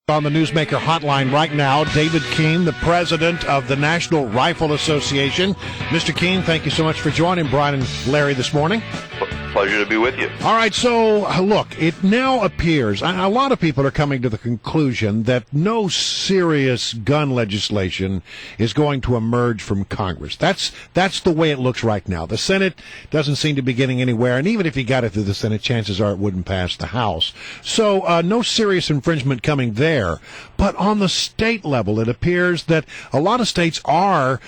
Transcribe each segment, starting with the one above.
On the Newsmaker hotline right now, David Keene, the president of the National Rifle Association. Mr. Keene, thank you so much for joining Brian and Larry this morning. Pleasure to be with you. All right, so look, it now appears, a lot of people are coming to the conclusion that no serious gun legislation is going to emerge from Congress. That's the way it looks right now. The Senate doesn't seem to be getting anywhere, and even if you got it through the Senate, chances are it wouldn't pass the House. So no serious infringement coming there. But on the state level, it appears that a lot of states are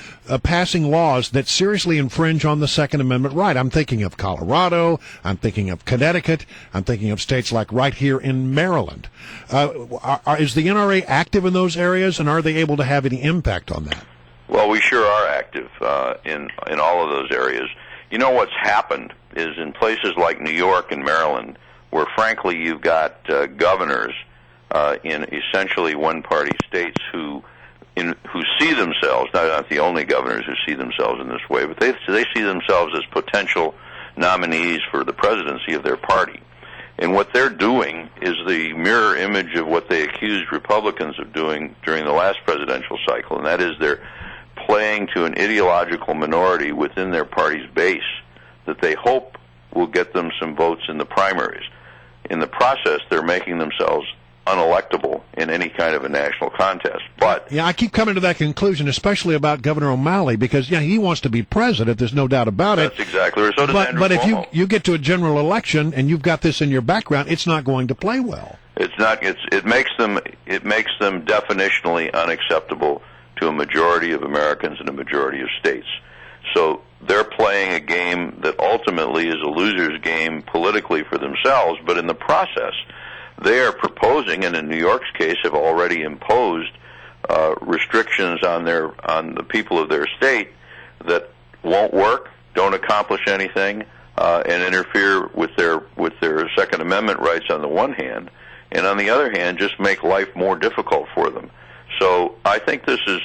passing laws that seriously infringe on the Second Amendment right. I'm thinking of Colorado. I'm thinking of Connecticut. I'm thinking of states like right here in Maryland. Is the NRA active in those areas, and are they able to have any impact on that? Well, we sure are active in all of those areas. You know what's happened is in places like New York and Maryland, where frankly you've got governors in essentially one-party states who see themselves, not the only governors who see themselves in this way, but they see themselves as potential nominees for the presidency of their party. And what they're doing is the mirror image of what they accused Republicans of doing during the last presidential cycle, and that is they're playing to an ideological minority within their party's base that they hope will get them some votes in the primaries. In the process, they're making themselves unelectable in any kind of a national contest. But I keep coming to that conclusion, especially about Governor O'Malley, because he wants to be president. There's no doubt about it. That's exactly right. So does Andrew but if Cuomo. you get to a general election and you've got this in your background, it's not going to play well. It's not. It makes them definitionally unacceptable to a majority of Americans and a majority of states. So they're playing a game that ultimately is a loser's game politically for themselves, but in the process, they are proposing, and in New York's case, have already imposed restrictions on the people of their state that won't work, don't accomplish anything, and interfere with their Second Amendment rights on the one hand, and on the other hand, just make life more difficult for them. So I think this is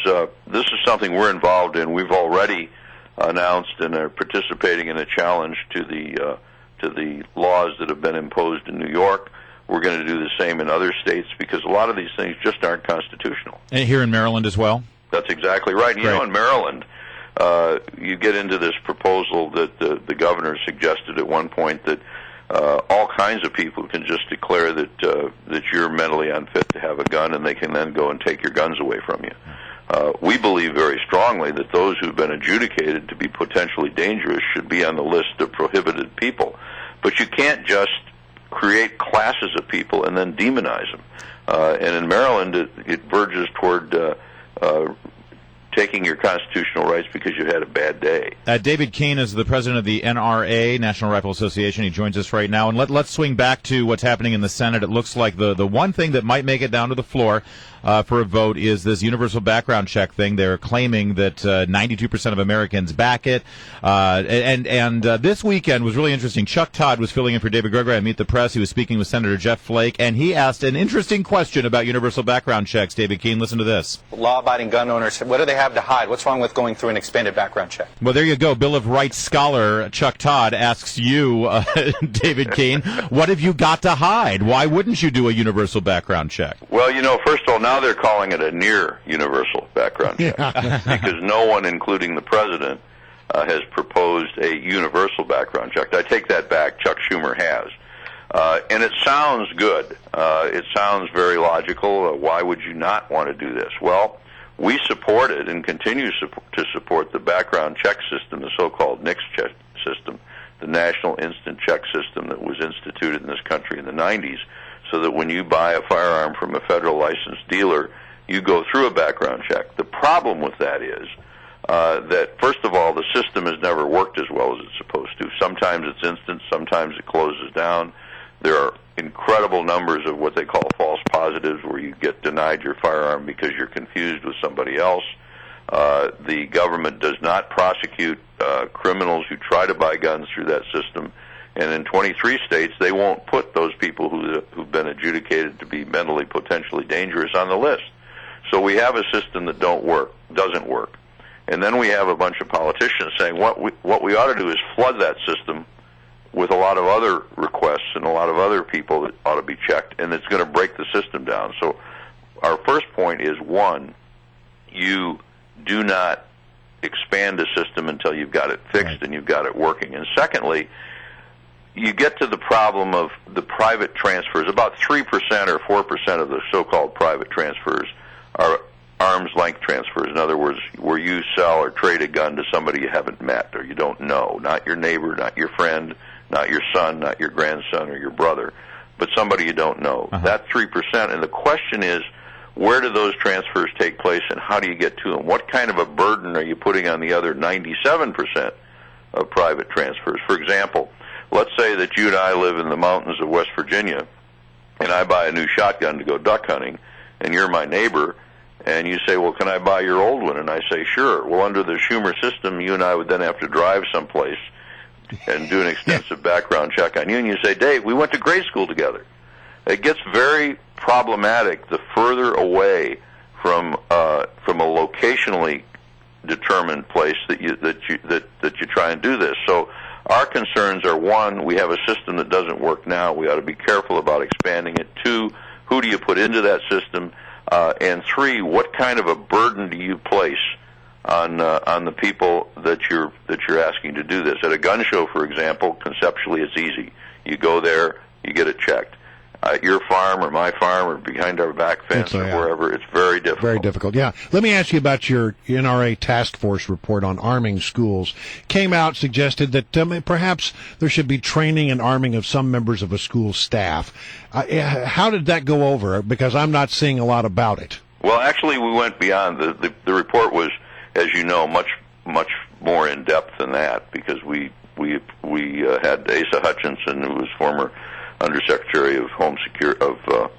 something we're involved in. We've already announced and are participating in a challenge to the laws that have been imposed in New York. We're going to do the same in other states because a lot of these things just aren't constitutional. And here in Maryland as well? That's exactly right. You know, in Maryland, you get into this proposal that the governor suggested at one point that all kinds of people can just declare that you're mentally unfit to have a gun, and they can then go and take your guns away from you. We believe very strongly that those who've been adjudicated to be potentially dangerous should be on the list of prohibited people. But you can't just create classes of people and then demonize them. And in Maryland, it verges toward taking your constitutional rights because you had a bad day. David Keene is the president of the NRA, National Rifle Association. He joins us right now. And let's swing back to what's happening in the Senate. It looks like the one thing that might make it down to the floor for a vote is this universal background check thing. They're claiming that 92% of Americans back it. And this weekend was really interesting. Chuck Todd was filling in for David Gregory at Meet the Press. He was speaking with Senator Jeff Flake, and he asked an interesting question about universal background checks. David Keene, listen to this. Law-abiding gun owners, what do they have to hide? What's wrong with going through an expanded background check? Well, there you go. Bill of Rights scholar Chuck Todd asks you, David Keene, what have you got to hide? Why wouldn't you do a universal background check? Well, first of all, now they're calling it a near universal background check because no one, including the president, has proposed a universal background check. I take that back. Chuck Schumer has. And it sounds good. It sounds very logical. Why would you not want to do this? Well, we supported and continue to support the background check system, the so-called NICS check system, the National Instant Check System that was instituted in this country in the 90s, so that when you buy a firearm from a federal licensed dealer, you go through a background check. The problem with that is that, first of all, the system has never worked as well as it's supposed to. Sometimes it's instant, sometimes it closes down. There are incredible numbers of what they call false positives where you get denied your firearm because you're confused with somebody else. The government does not prosecute criminals who try to buy guns through that system. And in 23 states, they won't put those people who've been adjudicated to be mentally potentially dangerous on the list. So we have a system that doesn't work. And then we have a bunch of politicians saying what we ought to do is flood that system with a lot of other requests and a lot of other people that ought to be checked, and it's going to break the system down. So our first point is, one, you do not expand a system until you've got it fixed and you've got it working. And secondly, you get to the problem of the private transfers. About 3% or 4% of the so-called private transfers are arm's length transfers. In other words, where you sell or trade a gun to somebody you haven't met or you don't know, not your neighbor, not your friend, not your son, not your grandson or your brother, but somebody you don't know. That's 3%. And the question is, where do those transfers take place and how do you get to them? What kind of a burden are you putting on the other 97% of private transfers? For example, let's say that you and I live in the mountains of West Virginia and I buy a new shotgun to go duck hunting and you're my neighbor and you say, well, can I buy your old one? And I say, sure. Well, under the Schumer system, you and I would then have to drive someplace and do an extensive background check on you. And you say, Dave, we went to grade school together. It gets very problematic the further away from a locationally determined place that you try and do this. So our concerns are, one, we have a system that doesn't work now. We ought to be careful about expanding it. Two, who do you put into that system? And three, what kind of a burden do you place on the people that you're asking to do this? At a gun show, for example, conceptually it's easy. You go there, you get it checked. At your farm or my farm or behind our back fence or wherever, it's very difficult. Very difficult, yeah. Let me ask you about your NRA task force report on arming schools. Came out, suggested that perhaps there should be training and arming of some members of a school staff. How did that go over? Because I'm not seeing a lot about it. Well, actually, we went beyond. The report was, as you know, much more in depth than that, because we had Asa Hutchinson, who was former Undersecretary of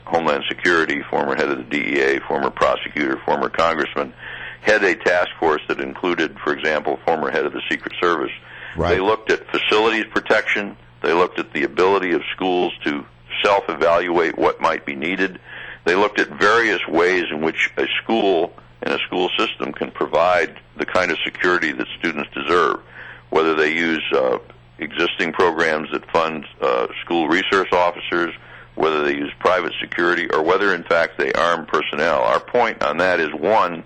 Homeland Security, former head of the DEA, former prosecutor, former congressman, head a task force that included, for example, former head of the Secret Service. Right. They looked at facilities protection. They looked at the ability of schools to self-evaluate what might be needed. They looked at various ways in which a school and a school system can provide the kind of security that students deserve, whether they use existing programs that fund school resource officers, whether they use private security, or whether, in fact, they arm personnel. Our point on that is, one,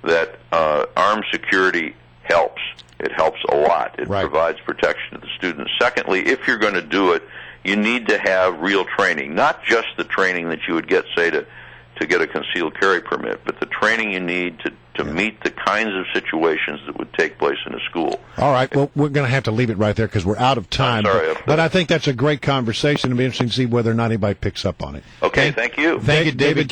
that armed security helps. It helps a lot. It provides protection to the students. Secondly, if you're going to do it, you need to have real training, not just the training that you would get, say, to get a concealed carry permit, but the training you need to meet the kinds of situations that would take place in a school. All right. Well, we're going to have to leave it right there because we're out of time. But I think that's a great conversation. It'll be interesting to see whether or not anybody picks up on it. Okay, thank you. Thank you, David